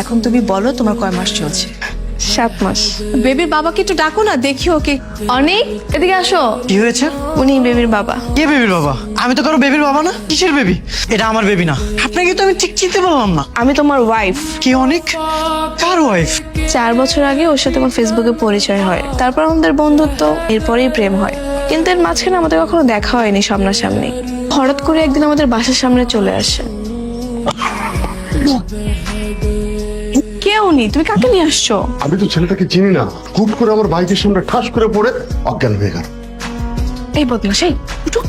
এখন তুমি বলো তোমার কয় মাস চলছে? 7 মাস। বেবির বাবাকে একটু ডাকো না, দেখি ওকে। অনেক, এদিকে আসো। কি হয়েছে? উনি বেবির বাবা। কে বেবির বাবা? আমি তো কারো বেবির বাবা না। কিসের বেবি? এটা আমার বেবি না। আপনাকে তো আমি ঠিক চিনতে পারলাম না। আমি তোমার ওয়াইফ। কি অনেক? কার ওয়াইফ? 4 বছর আগে ওর সাথে আমার ফেসবুকে পরিচয় হয়, তারপর আমাদের বন্ধুত্ব, এরপরেই প্রেম হয়। কিন্তু এর মাঝখানে আমাদের কখনো দেখা হয়নি সামনাসামনি। হঠাৎ করে একদিন আমাদের বাসার সামনে চলে আসে। কে উনি? তুমি কাকে নিয়ে আসছো? আমি তো ছেলেটাকে চিনি না, হুট করে আমার বাইকের সামনে ঠাস করে পড়ে অজ্ঞান হয়ে গেল। এই বদমাশ, এই উঠো।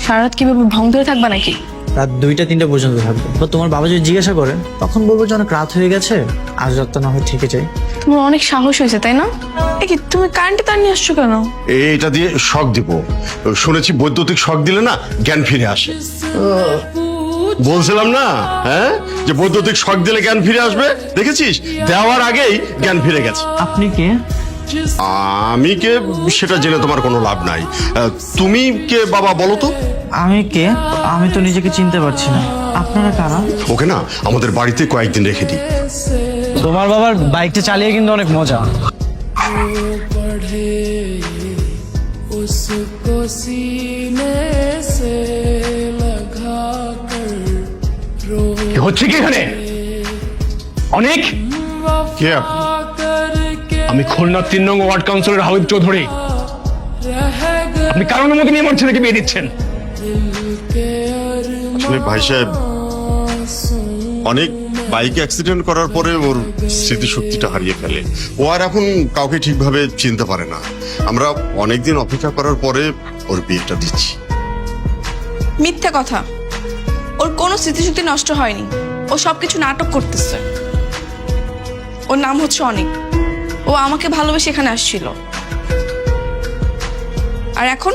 সারা রাত কিভাবে ভং ধরে থাকবা নাকি? রাত 2টা-3টা পর্যন্ত থাকবে। বা তোমার বাবা যদি জিজ্ঞাসা করেন তখন বলবো যে অনেক রাত হয়ে গেছে, আজ রাতটা না হয় থেকে যাই। তোমার অনেক সাহস হয়েছে তাই না? এ কি তুমি কারেন্টে তার নিয়ে আসছো কেন? এটা দিয়ে শক দিব। শুনেছি বৈদ্যুতিক শক দিলে না জ্ঞান ফিরে আসে। বলছিলাম না, হ্যাঁ, যে বৈদ্যুতিক শক দিলে জ্ঞান ফিরে আসবে। দেখেছিস, দেওয়ার আগেই জ্ঞান ফিরে গেছে। আপনি কে? আমি কে সেটা জেনে তোমার কোনো লাভ নাই। তুমি কে বাবা বলো তো? আমি কে? আমি তো নিজেকে চিনতে পারছি না। আপনারা কারা? ওকে না আমাদের বাড়িতে কয়েকদিন রেখে দিই। তোমার বাবার বাইকটা চালিয়ে কিন্তু অনেক মজা। उसको सीने से लगा कर रो কি হচ্ছে কি এখানে? অনেক, কে? करके আমি খুলনা 3 নং ওয়ার্ড কাউন্সিলর হাবিব চৌধুরী। আপনি কারণ অনুমতি নিয়ে আমার ছেলেকে বিয়ে দিচ্ছেন? আসলে ভাই সাহেব, অনেক বাইক অ্যাক্সিডেন্ট করার পরে ওর স্মৃতিশক্তিটা হারিয়ে ফেলে। ও আর এখন কাউকে ঠিকভাবে চিনতে পারে না। আমরা অনেকদিন অপেক্ষা করার পরে ওর বিয়েটা দিচ্ছি। মিথ্যা কথা। ওর কোনো স্মৃতিশক্তি নষ্ট হয়নি। ও সবকিছু নাটক করতেছে। ওর নাম হচ্ছে অনেক। ও আমাকে ভালোবেসে এখানে আসছিল, আর এখন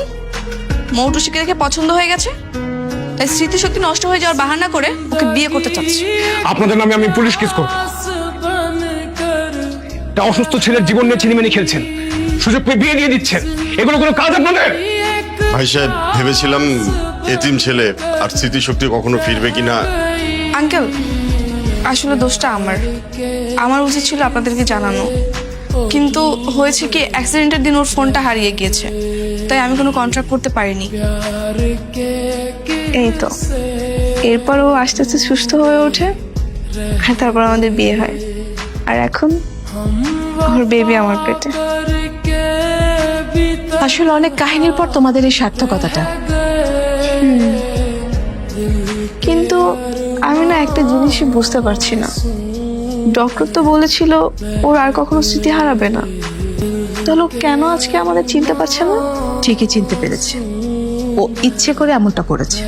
মৌটুসিকে দেখে পছন্দ হয়ে গেছে, তাই স্মৃতিশক্তি নষ্ট হয়ে যাওয়ার বাহানা করে ওকে বিয়ে করতে চাচ্ছে। আপনাদের নামে আমি পুলিশ কেস করব। একটা অসুস্থ ছেলের জীবন নিয়ে ছিনিমিনি খেলছেন, সুযোগ পেয়ে বিয়ে দিয়ে দিচ্ছেন। এগুলো কোনো কাজ আপনাদের? ভাই সাহেব, ভেবেছিলাম এতিম ছেলে আর স্মৃতিশক্তি কখনো ফিরবে কিনা। আঙ্কেল, আসলে দোষটা আমার উচিত ছিল আপনাদেরকে জানানো, কিন্তু হয়েছে কি অ্যাক্সিডেন্টের দিন ওর ফোনটা হারিয়ে গিয়েছে, তাই আমি কোনো কন্ট্রাক্ট করতে পারিনি। এই তো, এরপর ও আস্তে আস্তে সুস্থ হয়ে ওঠে, আর তারপর আমাদের বিয়ে হয়, আর এখন ওর বেবি আমার পেটে। আসলে অনেক কাহিনীর পর তোমাদের এই সার্থকতাটা। কিন্তু আমি না একটা জিনিসই বুঝতে পারছি না। ডক্টর তো বলেছিল ওর আর কখনো স্মৃতি হারাবে না, তাহলে ও কেন আজকে আমাদের চিনতে পারছে না? ঠিকই চিনতে পেরেছে, ও ইচ্ছে করে এমনটা করেছে।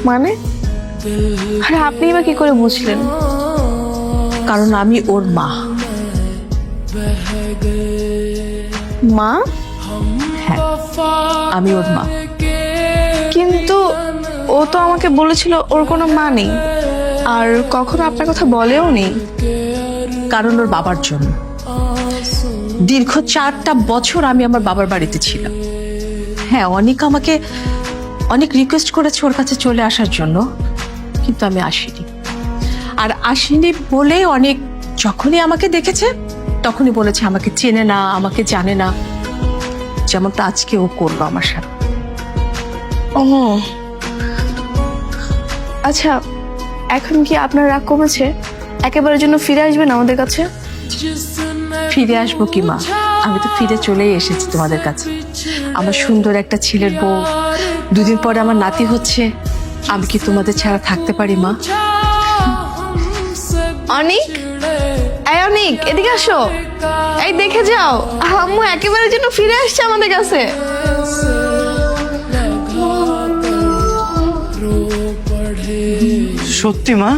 মানে? আরে আপনি বা কি করে বুঝলেন? কারণ আমি ওর মা। মা? হ্যাঁ, আমি ওর মা। কিন্তু ও তো আমাকে বলেছিল ওর কোনো মা নেই, আর কখনো আপনার কথা বলেও নেই। কারণ ওর বাবার জন্য দীর্ঘ 4টা বছর আমি আমার বাবার বাড়িতে ছিলাম। হ্যাঁ, অনেক আমাকে অনেক রিকোয়েস্ট করেছে ওর কাছে চলে আসার জন্য, কিন্তু আমি আসিনি। আর আসিনি বলে অনেক যখনই আমাকে দেখেছে তখনই বলেছে আমাকে চেনে না, আমাকে জানে না, যেমনটা আজকে ও করলো আমার সাথে। ও আচ্ছা, এখন কি আপনার রাগ কমেছে? একেবারের জন্য ফিরে আসবেন আমাদের কাছে? ফিরে আসবো কি মা, আমি তো ফিরে চলেই এসেছি তোমাদের কাছে। আমার সুন্দর একটা ছেলের বউ, 2 দিন পরে আমার নাতি হচ্ছে। আমি কি তোমাদের ছাড়া থাকতে পারি মা? অনিক, এই অনিক, এদিকে আসো। এই দেখে যাও, আম্মু একেবারের জন্য ফিরে আসছে আমাদের কাছে। সত্যি মা?